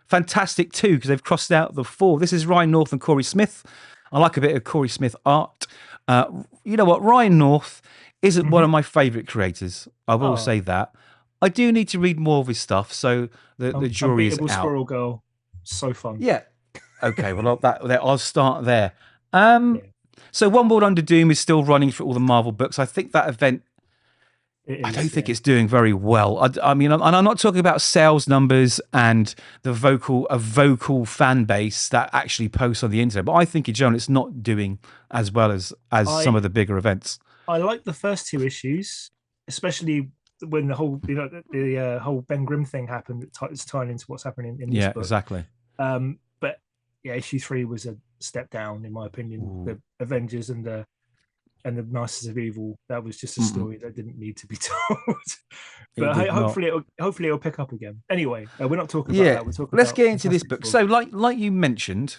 Fantastic 2, because they've crossed out the 4. This is Ryan North and Cory Smith. I like a bit of Cory Smith art. You know what? Ryan North isn't one of my favourite creators. I will say that. I do need to read more of his stuff, so the jury is Unbeatable out. Squirrel Girl, so fun. Yeah. Okay, well, I'll start there. Yeah, So One World Under Doom is still running for all the Marvel books. I think that event, it I don't is. think Yeah, it's doing very well. I mean, and I'm not talking about sales numbers and a vocal fan base that actually posts on the internet, but I think in general it's not doing as well as some I of the bigger events. I like the first 2 issues, especially when the whole the whole Ben Grimm thing happened. It's tying into what's happening in this Yeah, book. exactly. But yeah, issue 3 was a step down in my opinion. Ooh. The Avengers and the Masters of Evil, that was just a Mm-mm. story that didn't need to be told. It But did not. hopefully it'll pick up again. Anyway, we're not talking about Yeah, that. We're talking let's about get into this Fantastic book. Four. So, like you mentioned,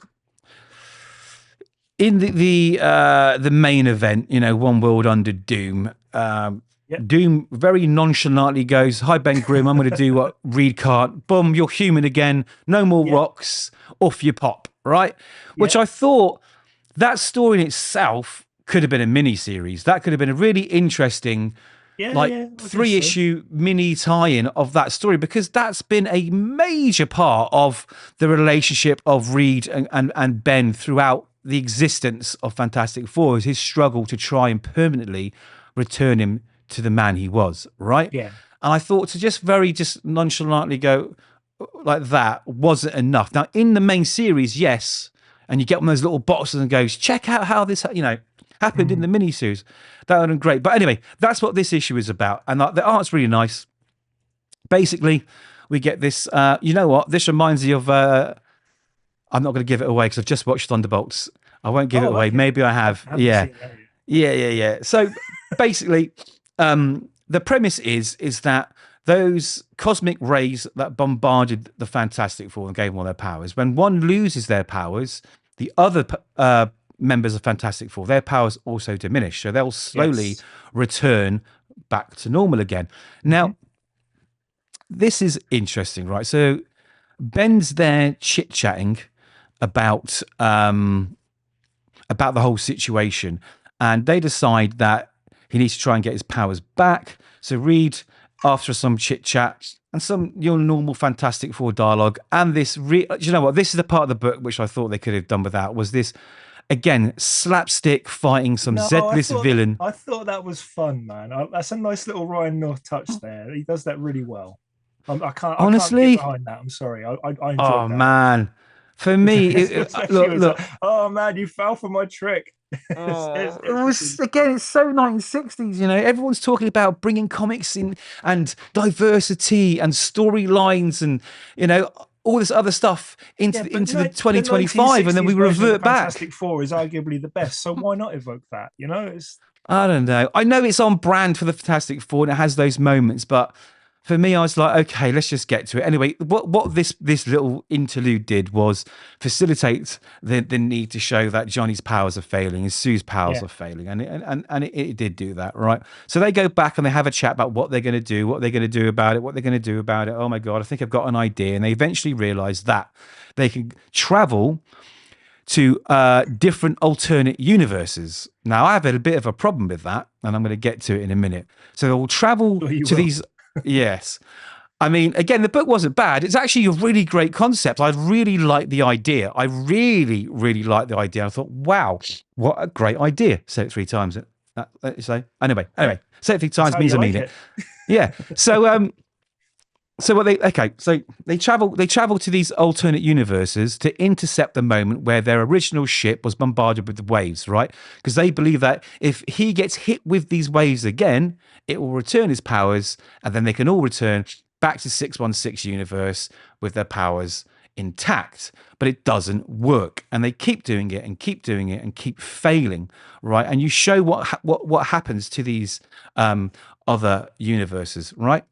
in the main event, you know, One World Under Doom. Yep. Doom very nonchalantly goes, "Hi Ben Grimm, I'm going to do what Reed can't. Boom, you're human again. No more Yep. rocks. Off you pop." Right, which Yep. I thought that story in itself could have been a mini series. That could have been a really interesting, Yeah, like yeah, I guess three so. issue mini tie-in of that story, because that's been a major part of the relationship of Reed and Ben throughout the existence of Fantastic Four, is his struggle to try and permanently return him to the man he was, right? Yeah. And I thought to just nonchalantly go like that wasn't enough. Now in the main series, yes, and you get one of those little boxes and goes, check out how this, happened in Mhm. the miniseries. That would have been great. But anyway, that's what this issue is about. And the art's really nice. Basically, we get this, you know what? This reminds me of, I'm not going to give it away because I've just watched Thunderbolts. I won't give it Oh, away. okay. Maybe I have. Haven't Yeah. seen that yet. Yeah. So basically, the premise is that those cosmic rays that bombarded the Fantastic Four and gave them all their powers, when one loses their powers, the other members of Fantastic Four, their powers also diminish. So they'll slowly Yes. return back to normal again. Hmm. Now, this is interesting, right? So Ben's there chit-chatting about about the whole situation, and they decide that he needs to try and get his powers back. So Reed, after some chit chat and some your normal Fantastic Four dialogue, and this, you know what? This is the part of the book which I thought they could have done without. Was this again slapstick fighting some No, Z-list villain? I thought that was fun, man. That's a nice little Ryan North touch there. He does that really well. I can't get Honestly, behind that. I'm sorry. I oh enjoyed that. man, for me, Especially look, when it's like, look. oh man, you fell for my trick. Oh, it It's just was again. It's so 1960s. You know, everyone's talking about bringing comics in and diversity and storylines and all this other stuff yeah, but into the the 2025, and then 1960s we version of the revert back. Fantastic Four is arguably the best. So why not evoke that? You know, it's I don't know. I know it's on brand for the Fantastic Four and it has those moments, but for me, I was like, okay, let's just get to it. Anyway, what this little interlude did was facilitate the need to show that Johnny's powers are failing and Sue's powers yeah, are failing, and it did do that, right? So they go back and they have a chat about what they're going to do, what they're going to do about it, what they're going to do about it. Oh my god, I think I've got an idea, and they eventually realize that they can travel to different alternate universes. Now, I have a bit of a problem with that, and I'm going to get to it in a minute. So they'll travel sure you to will. these. Yes. I mean, again, the book wasn't bad. It's actually a really great concept. I really like the idea. I really, really like the idea. I thought, wow, what a great idea. Say it 3 times. Let you say. Anyway, say it 3 times That's how means you I mean like it. it. Yeah. So what they travel to these alternate universes to intercept the moment where their original ship was bombarded with the waves, right? Because they believe that if he gets hit with these waves again, it will return his powers, and then they can all return back to 616 universe with their powers intact. But it doesn't work, and they keep doing it and keep doing it and keep failing, right? And you show what happens to these other universes, right?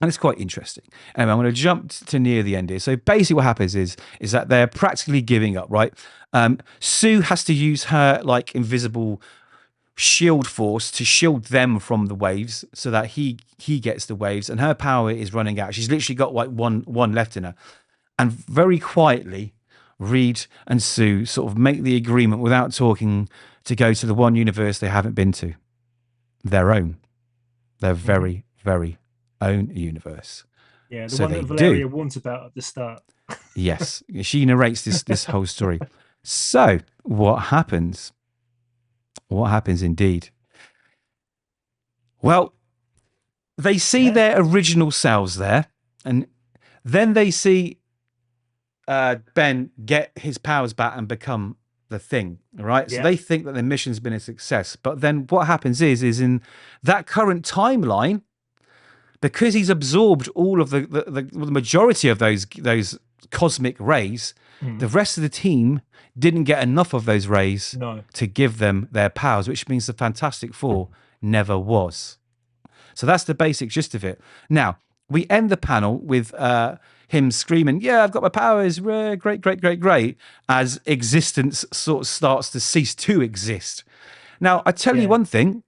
And it's quite interesting. Anyway, I'm going to jump to near the end here. So basically, what happens is that they're practically giving up. Right, Sue has to use her like invisible shield force to shield them from the waves, so that he gets the waves, and her power is running out. She's literally got like one left in her, and very quietly, Reed and Sue sort of make the agreement without talking to go to the one universe they haven't been to, their own, their very, very own universe. Yeah, the So one they that do. Valeria warns about at the start. Yes, she narrates this whole story. So what happens? What happens indeed? Well, they see Yeah, their original selves there, and then they see Ben get his powers back and become the thing, right? So yeah, they think that their mission's been a success. But then what happens is in that current timeline, because he's absorbed all of the majority of those cosmic rays, the rest of the team didn't get enough of those rays no, to give them their powers, which means the Fantastic Four never was. So that's the basic gist of it. Now, we end the panel with him screaming, "Yeah, I've got my powers, great, great, great, great," as existence sort of starts to cease to exist. Now, I tell you yeah. one thing,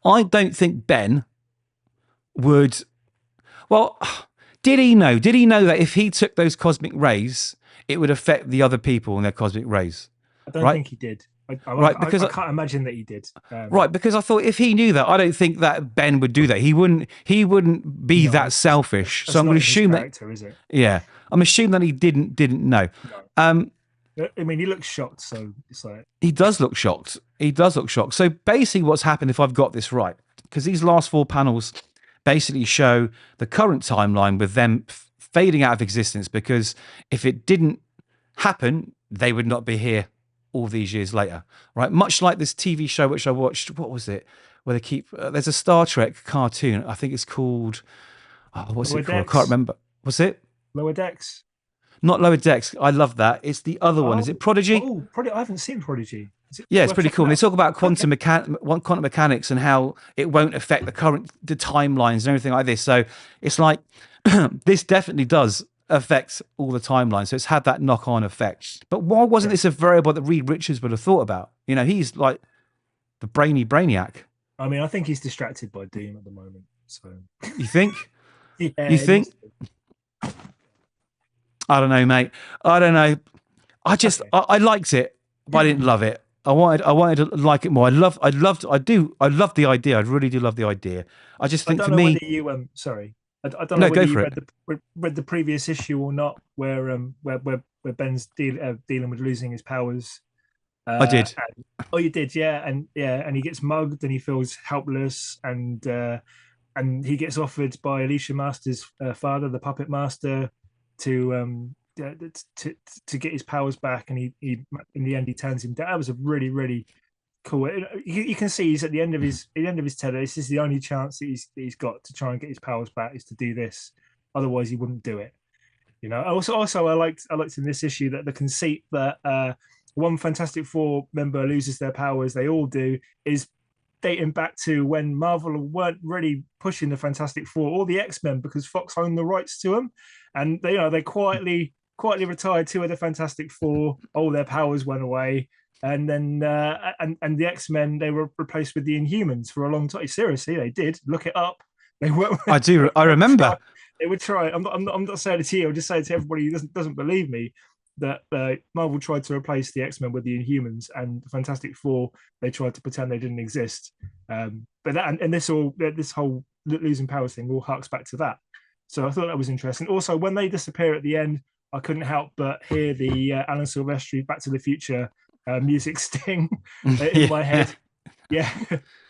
I don't think Ben would, well, did he know? Did he know that if he took those cosmic rays, it would affect the other people and their cosmic rays? I don't Right? think he did. Right, because I can't imagine that he did. right, because I thought if he knew that, I don't think that Ben would do that. He wouldn't be No, that selfish. So that's I'm going not to in his assume that, character, is it? yeah, I'm assuming that he didn't know. No. Um, I mean, he looks shocked, so it's like, he does look shocked. He does look shocked. So basically, what's happened, if I've got this right, because these last four panels basically show the current timeline with them fading out of existence. Because if it didn't happen, they would not be here all these years later, right? Much like this TV show which I watched. What was it? Where they keep there's a Star Trek cartoon. I think it's called. Oh, what's Lower it called? I Decks. can't remember. What's it? Lower Decks. Not Lower Decks. I love that. It's the other one. Is it Prodigy? I haven't seen Prodigy. Is it Yeah, it's worth pretty checking cool. And they out? talk about quantum mechanics and how it won't affect the timelines and everything like this. So it's like this definitely does affect all the timelines. So it's had that knock-on effect. But why wasn't this a variable that Reed Richards would have thought about? You know, he's like the brainy brainiac. I mean, I think he's distracted by Doom at the moment. So You think? yeah, You think? I don't know, mate. I don't know. I just Okay. I liked it, but I didn't love it. I wanted to like it more. I love the idea. I really do love the idea. I just I think don't for know me, whether you sorry, I don't no, know go whether you for it. read the previous issue or not, where Ben's dealing with losing his powers. I did. Oh, you did, yeah, and he gets mugged and he feels helpless, and he gets offered by Alicia Master's father, the puppet master, to get his powers back, and he in the end he turns him down. That was a really cool. You can see he's at the end of his tether. This is the only chance that he's got to try and get his powers back, is to do this. Otherwise, he wouldn't do it. You know. Also, I liked in this issue that the conceit that one Fantastic Four member loses their powers, they all do, is dating back to when Marvel weren't really pushing the Fantastic Four or the X-Men because Fox owned the rights to them, and they quietly retired two of the Fantastic Four. All their powers went away, and then and the X-Men, they were replaced with the Inhumans for a long time. Seriously, they did. Look it up. They were. I do. I remember. They would try. I'm not saying it to you. I'm just saying to everybody who doesn't believe me that Marvel tried to replace the X-Men with the Inhumans, and the Fantastic Four, they tried to pretend they didn't exist. But that and this whole losing powers thing all harks back to that. So I thought that was interesting. Also, when they disappear at the end, I couldn't help but hear the Alan Silvestri Back to the Future music sting in my head. Yeah,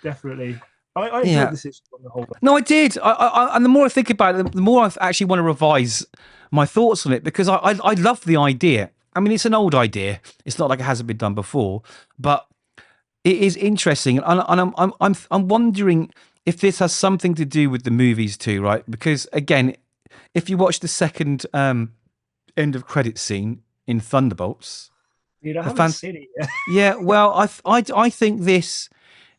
definitely. I enjoyed this issue on the whole. No, I did. And the more I think about it, the more I actually want to revise my thoughts on it, because I love the idea. I mean, it's an old idea. It's not like it hasn't been done before, but it is interesting. And I'm wondering if this has something to do with the movies too, right? Because again, if you watch the second end of credit scene in Thunderbolts, I haven't seen it yet. yeah, well, I think this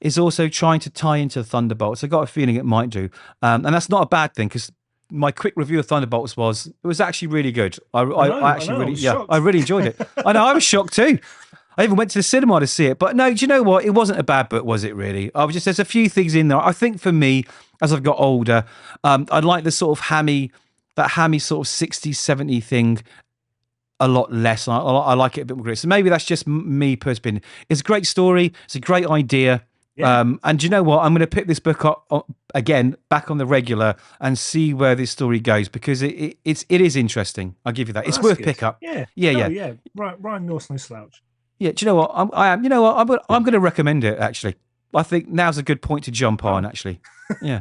is also trying to tie into Thunderbolts. I got a feeling it might do, and that's not a bad thing, because my quick review of Thunderbolts was actually really good. I really enjoyed it. I know, I was shocked too. I even went to the cinema to see it. But no, do you know what? It wasn't a bad book, was it really? There's a few things in there. I think for me, as I've got older, I like the sort of hammy that hammy sort of 60s, 70s thing a lot less. I like it a bit more gritty. So maybe that's just me personally. It's a great story. It's a great idea. Yeah. And you know what? I'm going to pick this book up again, back on the regular, and see where this story goes, because it is interesting. I'll give you that. It's worth pick up. Yeah. Yeah. Right. Ryan North's no slouch. Yeah. Do you know what? I am. You know what? I'm going to recommend it. Actually, I think now's a good point to jump on. Actually, yeah.